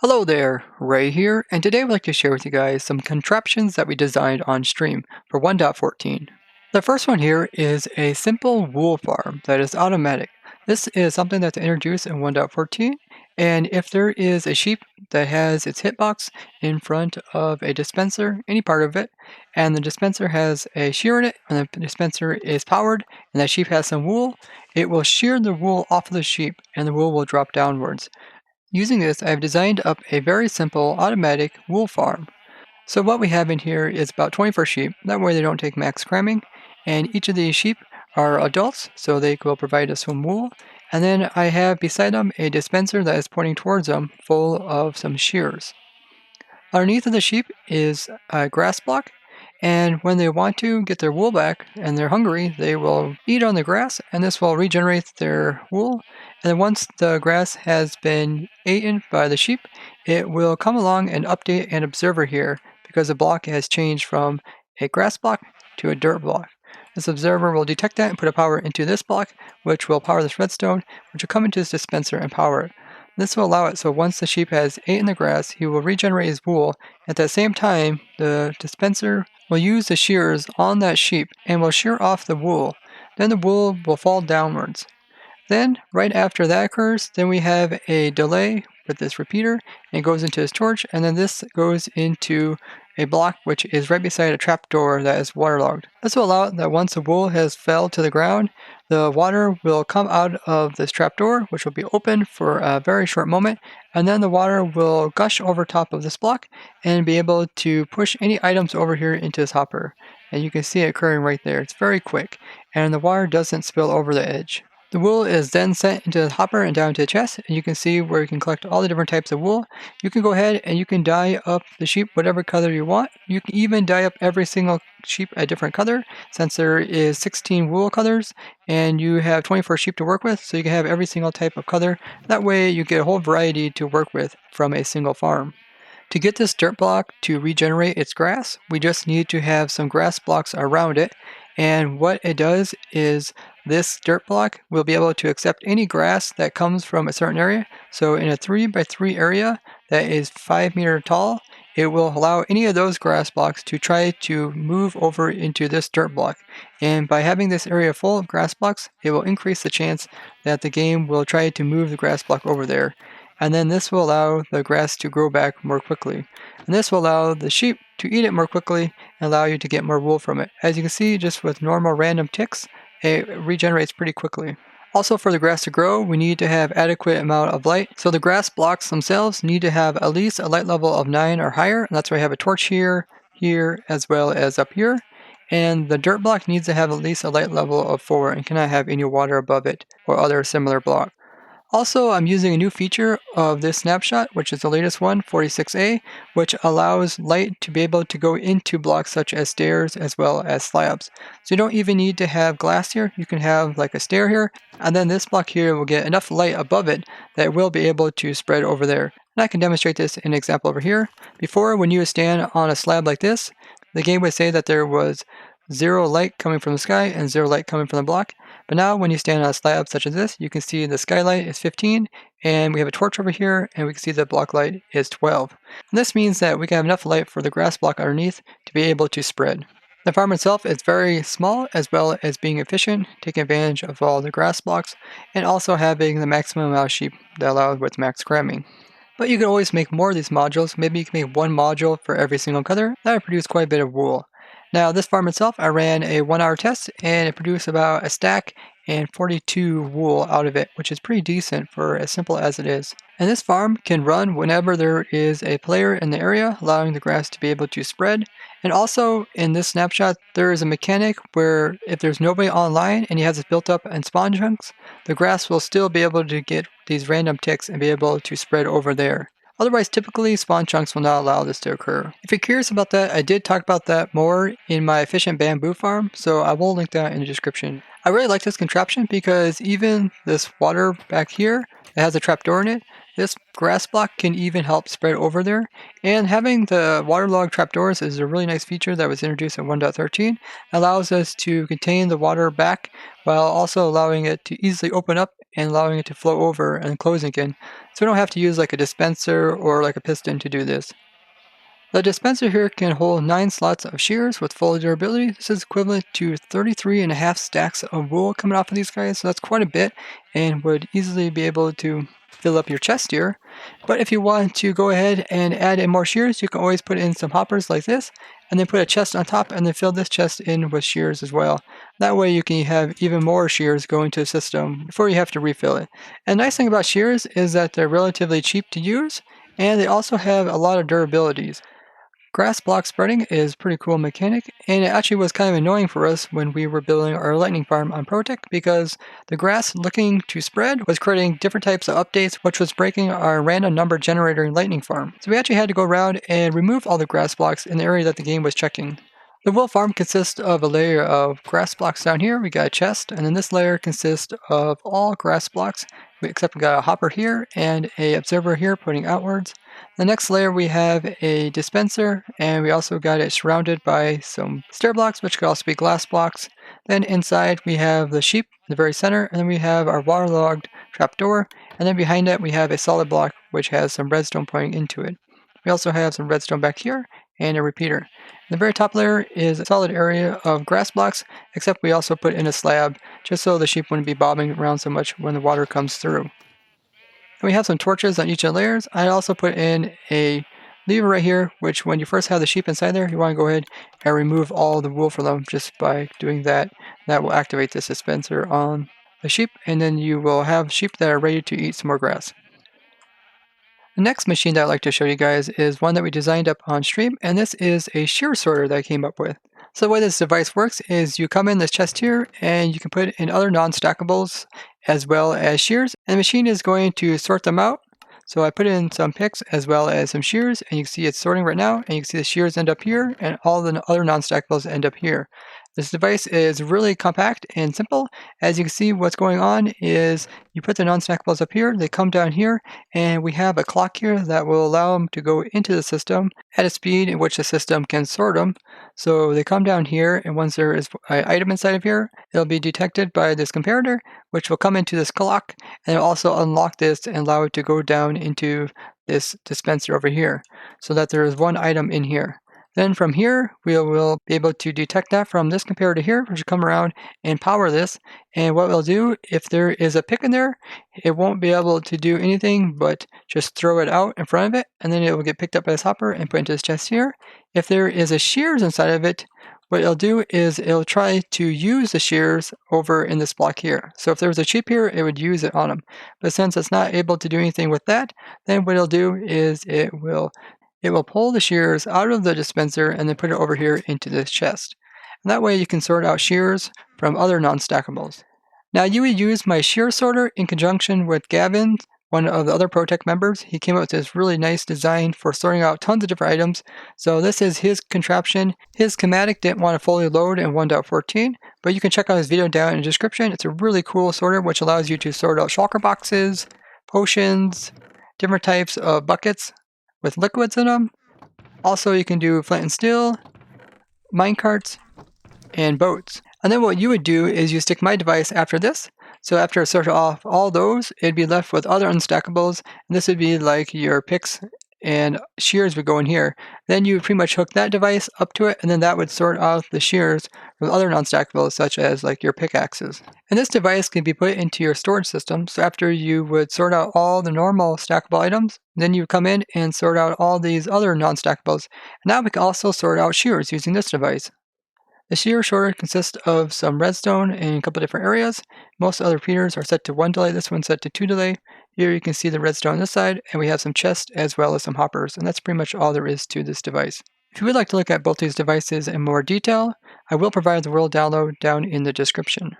Hello there, Ray here, and today I'd like to share with you guys some contraptions that we designed on stream for 1.14. The first one here is a simple wool farm that is automatic. This is something that's introduced in 1.14, and if there is a sheep that has its hitbox in front of a dispenser, any part of it, and the dispenser has a shear in it, and the dispenser is powered, and that sheep has some wool, it will shear the wool off of the sheep, and the wool will drop downwards. Using this, I've designed up a very simple automatic wool farm. So what we have in here is about 24 sheep, that way they don't take max cramming, and each of these sheep are adults, so they will provide us some wool. And then I have beside them a dispenser that is pointing towards them full of some shears. Underneath of the sheep is a grass block, and when they want to get their wool back and they're hungry, they will eat on the grass, and this will regenerate their wool. And then once the grass has been eaten by the sheep, it will come along and update an observer here because the block has changed from a grass block to a dirt block. This observer will detect that and put a power into this block, which will power this redstone, which will come into this dispenser and power it. This will allow it so once the sheep has eaten the grass, he will regenerate his wool. At the same time, the dispenser will use the shears on that sheep and will shear off the wool. Then the wool will fall downwards. Then, right after that occurs, then we have a delay with this repeater, and it goes into this torch, and then this goes into a block which is right beside a trapdoor that is waterlogged. This will allow it that once the wool has fell to the ground, the water will come out of this trapdoor, which will be open for a very short moment, and then the water will gush over top of this block and be able to push any items over here into this hopper. And you can see it occurring right there. It's very quick, and the water doesn't spill over the edge. The wool is then sent into the hopper and down to the chest, and you can see where you can collect all the different types of wool. You can go ahead and you can dye up the sheep whatever color you want. You can even dye up every single sheep a different color, since there is 16 wool colors and you have 24 sheep to work with, so you can have every single type of color. That way you get a whole variety to work with from a single farm. To get this dirt block to regenerate its grass, we just need to have some grass blocks around it, and what it does is this dirt block will be able to accept any grass that comes from a certain area. So in a 3x3 area that is 5 meters tall, it will allow any of those grass blocks to try to move over into this dirt block. And by having this area full of grass blocks, it will increase the chance that the game will try to move the grass block over there. And then this will allow the grass to grow back more quickly. And this will allow the sheep to eat it more quickly and allow you to get more wool from it. As you can see, just with normal random ticks, it regenerates pretty quickly. Also, for the grass to grow, we need to have adequate amount of light. So the grass blocks themselves need to have at least a light level of 9 or higher. And that's why I have a torch here, as well as up here. And the dirt block needs to have at least a light level of 4 and cannot have any water above it or other similar block. Also, I'm using a new feature of this snapshot, which is the latest one, 46A, which allows light to be able to go into blocks such as stairs as well as slabs. So you don't even need to have glass here. You can have like a stair here, and then this block here will get enough light above it that it will be able to spread over there. And I can demonstrate this in an example over here. Before, when you would stand on a slab like this, the game would say that there was 0 light coming from the sky and 0 light coming from the block. But now when you stand on a slab such as this, you can see the skylight is 15, and we have a torch over here, and we can see the block light is 12. And this means that we can have enough light for the grass block underneath to be able to spread. The farm itself is very small, as well as being efficient, taking advantage of all the grass blocks, and also having the maximum amount of sheep that allows with max cramming. But you can always make more of these modules. Maybe you can make one module for every single color. That would produce quite a bit of wool. Now this farm itself, I ran a 1-hour test and it produced about a stack and 42 wool out of it, which is pretty decent for as simple as it is. And this farm can run whenever there is a player in the area, allowing the grass to be able to spread. And also in this snapshot, there is a mechanic where if there's nobody online and he has it built up in spawn chunks, the grass will still be able to get these random ticks and be able to spread over there. Otherwise, typically, spawn chunks will not allow this to occur. If you're curious about that, I did talk about that more in my efficient bamboo farm, so I will link that in the description. I really like this contraption because even this water back here that has a trapdoor in it, this grass block can even help spread over there. And having the waterlogged trapdoors is a really nice feature that was introduced in 1.13. It allows us to contain the water back while also allowing it to easily open up and allowing it to flow over and closing again. So we don't have to use like a dispenser or like a piston to do this. The dispenser here can hold 9 slots of shears with full durability. This is equivalent to 33.5 stacks of wool coming off of these guys, so that's quite a bit and would easily be able to fill up your chest here. But if you want to go ahead and add in more shears, you can always put in some hoppers like this and then put a chest on top and then fill this chest in with shears as well. That way you can have even more shears go into the system before you have to refill it. And the nice thing about shears is that they're relatively cheap to use and they also have a lot of durabilities. Grass block spreading is a pretty cool mechanic, and it actually was kind of annoying for us when we were building our lightning farm on ProtoTech because the grass looking to spread was creating different types of updates, which was breaking our random number generator lightning farm. So we actually had to go around and remove all the grass blocks in the area that the game was checking. The wool farm consists of a layer of grass blocks down here. We got a chest, and then this layer consists of all grass blocks, except we got a hopper here and a observer here pointing outwards. The next layer we have a dispenser, and we also got it surrounded by some stair blocks, which could also be glass blocks. Then inside we have the sheep in the very center, and then we have our waterlogged trapdoor, and then behind it we have a solid block which has some redstone pointing into it. We also have some redstone back here and a repeater. The very top layer is a solid area of grass blocks, except we also put in a slab just so the sheep wouldn't be bobbing around so much when the water comes through. And we have some torches on each of the layers. I also put in a lever right here, which when you first have the sheep inside there, you want to go ahead and remove all the wool from them just by doing that. That will activate this dispenser on the sheep, and then you will have sheep that are ready to eat some more grass. The next machine that I'd like to show you guys is one that we designed up on stream, and this is a shear sorter that I came up with. So the way this device works is you come in this chest here, and you can put in other non-stackables as well as shears, and the machine is going to sort them out. So I put in some picks as well as some shears, and you can see it's sorting right now, and you can see the shears end up here, and all the other non-stackables end up here. This device is really compact and simple. As you can see, what's going on is you put the non-stackables up here, they come down here, and we have a clock here that will allow them to go into the system at a speed in which the system can sort them. So they come down here, and once there is an item inside of here, it'll be detected by this comparator, which will come into this clock, and it'll also unlock this and allow it to go down into this dispenser over here, so that there is one item in here. Then from here, we will be able to detect that from this comparator here, which will come around and power this. And what we'll do, if there is a pick in there, it won't be able to do anything but just throw it out in front of it, and then it will get picked up by this hopper and put into this chest here. If there is a shears inside of it, what it'll do is it'll try to use the shears over in this block here. So if there was a chip here, it would use it on them. But since it's not able to do anything with that, then what it'll do is it will pull the shears out of the dispenser and then put it over here into this chest. And that way you can sort out shears from other non-stackables. Now you would use my shear sorter in conjunction with Gavin, one of the other ProtoTech members. He came up with this really nice design for sorting out tons of different items. So this is his contraption. His schematic didn't want to fully load in 1.14, but you can check out his video down in the description. It's a really cool sorter which allows you to sort out shulker boxes, potions, different types of buckets with liquids in them. Also, you can do flint and steel, minecarts, and boats. And then what you would do is you stick my device after this. So after I sort off all those, it'd be left with other unstackables. And this would be like your picks and shears would go in here. Then you would pretty much hook that device up to it, and then that would sort out the shears from other non-stackables, such as like your pickaxes. And this device can be put into your storage system. So after you would sort out all the normal stackable items, then you come in and sort out all these other non-stackables. Now we can also sort out shears using this device. The shear sorter consists of some redstone in a couple different areas. Most other repeaters are set to 1 delay, this one's set to 2 delay. Here you can see the redstone on this side, and we have some chests as well as some hoppers, and that's pretty much all there is to this device. If you would like to look at both these devices in more detail, I will provide the world download down in the description.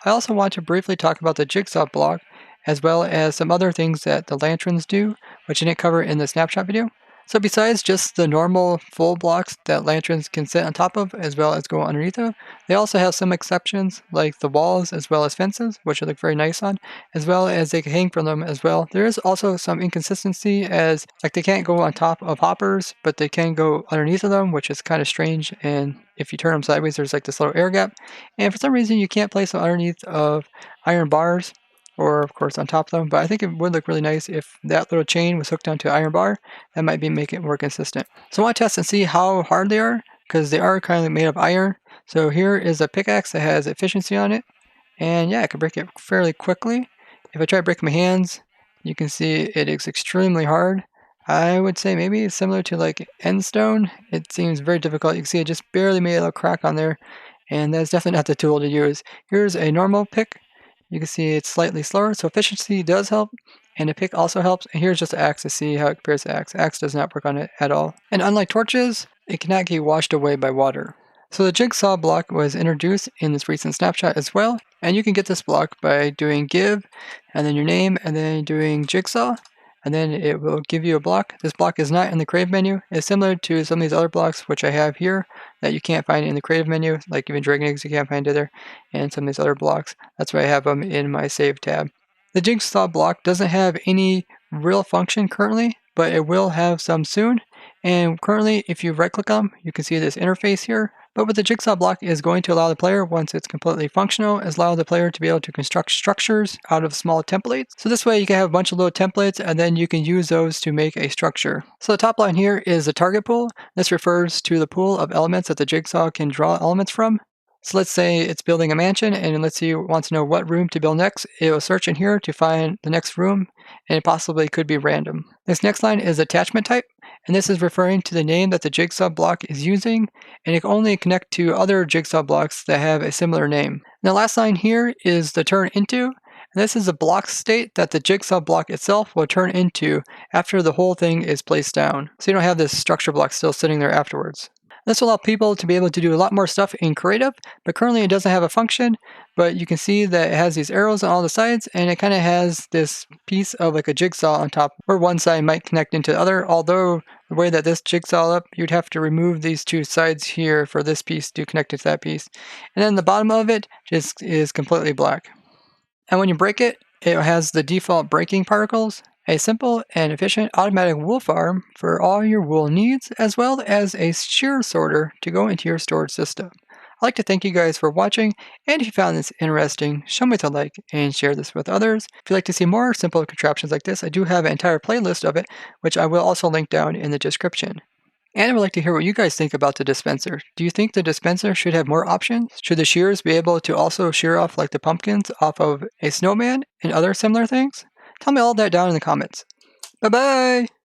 I also want to briefly talk about the Jigsaw block, as well as some other things that the lanterns do, which I didn't cover in the snapshot video. So besides just the normal full blocks that lanterns can sit on top of as well as go underneath of, they also have some exceptions like the walls as well as fences, which look very nice on, as well as they can hang from them as well. There is also some inconsistency as like they can't go on top of hoppers, but they can go underneath of them, which is kind of strange, and if you turn them sideways there's like this little air gap. And for some reason you can't place them underneath of iron bars. or of course on top of them, but I think it would look really nice if that little chain was hooked onto an iron bar. That might make it more consistent. So I want to test and see how hard they are, because they are kind of made of iron. So here is a pickaxe that has efficiency on it, and yeah, I can break it fairly quickly. If I try to break my hands, you can see it is extremely hard. I would say maybe similar to like end stone. It seems very difficult. You can see it just barely made a little crack on there, and that's definitely not the tool to use. Here's a normal pick. You can see it's slightly slower, so efficiency does help, and a pick also helps. And here's just an axe to see how it compares to axe. Axe does not work on it at all. And unlike torches, it cannot get washed away by water. So the jigsaw block was introduced in this recent snapshot as well, and you can get this block by doing give, and then your name, and then doing jigsaw, and then it will give you a block. This block is not in the creative menu. It's similar to some of these other blocks which I have here that you can't find in the creative menu, like even dragon eggs you can't find it there, and some of these other blocks. That's why I have them in my save tab. The jigsaw block doesn't have any real function currently, but it will have some soon. And currently, if you right click on them, you can see this interface here. But what the jigsaw block is going to allow the player, once it's completely functional, is allow the player to be able to construct structures out of small templates. So this way you can have a bunch of little templates, and then you can use those to make a structure. So the top line here is the target pool. This refers to the pool of elements that the jigsaw can draw elements from. So let's say it's building a mansion, and let's say you want to know what room to build next. It will search in here to find the next room, and it possibly could be random. This next line is attachment type, and this is referring to the name that the jigsaw block is using, and it can only connect to other jigsaw blocks that have a similar name. And the last line here is the turn into, and this is a block state that the jigsaw block itself will turn into after the whole thing is placed down. So you don't have this structure block still sitting there afterwards. This will allow people to be able to do a lot more stuff in creative, but currently it doesn't have a function, but you can see that it has these arrows on all the sides, and it kind of has this piece of like a jigsaw on top where one side might connect into the other, although the way that this jigsaw up, you'd have to remove these two sides here for this piece to connect into that piece. And then the bottom of it just is completely black. And when you break it, it has the default breaking particles, a simple and efficient automatic wool farm for all your wool needs, as well as a shear sorter to go into your storage system. I'd like to thank you guys for watching, and if you found this interesting, show me with a like and share this with others. If you'd like to see more simple contraptions like this, I do have an entire playlist of it, which I will also link down in the description. And I would like to hear what you guys think about the dispenser. Do you think the dispenser should have more options? Should the shears be able to also shear off like the pumpkins off of a snowman and other similar things? Tell me all that down in the comments. Bye bye!